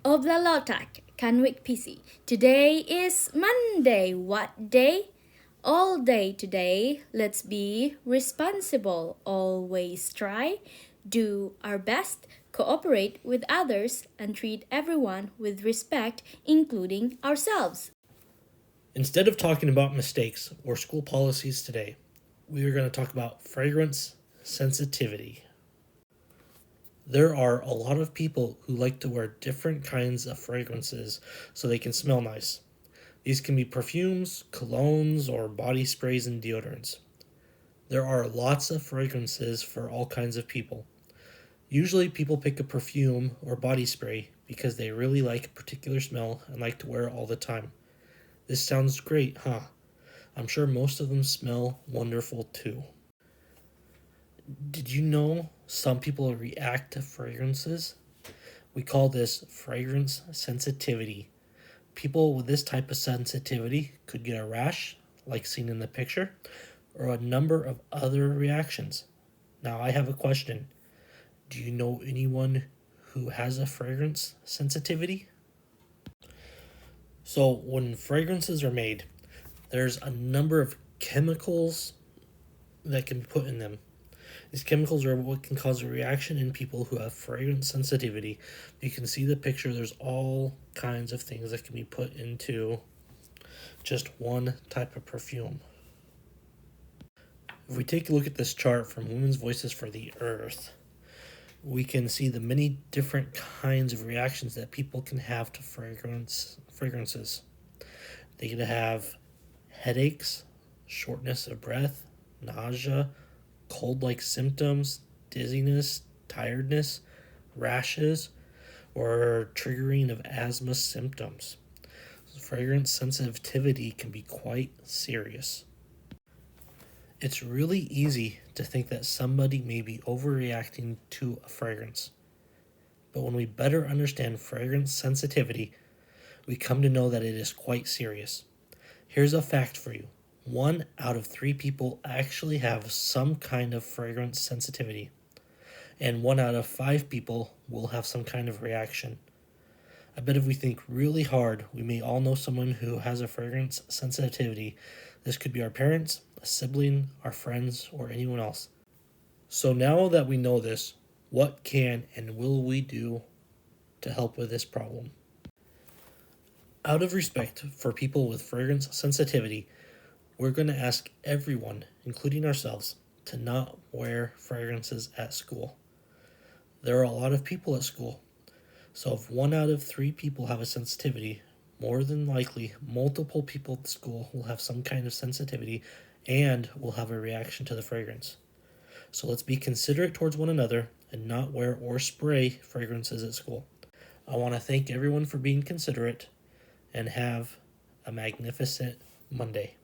Oblalotak, Kanwik PC. Today is Monday. What day? All day today. Let's be responsible. Always try. Do our best. Cooperate with others and treat everyone with respect, including ourselves. Instead of talking about mistakes or school policies today, we are going to talk about fragrance sensitivity. There are a lot of people who like to wear different kinds of fragrances so they can smell nice. These can be perfumes, colognes, or body sprays and deodorants. There are lots of fragrances for all kinds of people. Usually, people pick a perfume or body spray because they really like a particular smell and like to wear it all the time. This sounds great, huh? I'm sure most of them smell wonderful too. Did you know some people react to fragrances? We call this fragrance sensitivity. People with this type of sensitivity could get a rash, like seen in the picture, or a number of other reactions. Now, I have a question. Do you know anyone who has a fragrance sensitivity? So, when fragrances are made, there's a number of chemicals that can be put in them. These chemicals are what can cause a reaction in people who have fragrance sensitivity. You can see the picture, there's all kinds of things that can be put into just one type of perfume. If we take a look at this chart from Women's Voices for the Earth, we can see the many different kinds of reactions that people can have to fragrances. They can have headaches, shortness of breath, nausea, cold-like symptoms, dizziness, tiredness, rashes, or triggering of asthma symptoms. Fragrance sensitivity can be quite serious. It's really easy to think that somebody may be overreacting to a fragrance. But when we better understand fragrance sensitivity, we come to know that it is quite serious. Here's a fact for you. 1 out of 3 people actually have some kind of fragrance sensitivity, and 1 out of 5 people will have some kind of reaction. I bet if we think really hard, we may all know someone who has a fragrance sensitivity. This could be our parents, a sibling, our friends, or anyone else. So now that we know this, what can and will we do to help with this problem? Out of respect for people with fragrance sensitivity, we're going to ask everyone, including ourselves, to not wear fragrances at school. There are a lot of people at school, so if 1 out of 3 people have a sensitivity, more than likely multiple people at school will have some kind of sensitivity and will have a reaction to the fragrance. So let's be considerate towards one another and not wear or spray fragrances at school. I want to thank everyone for being considerate and have a magnificent Monday.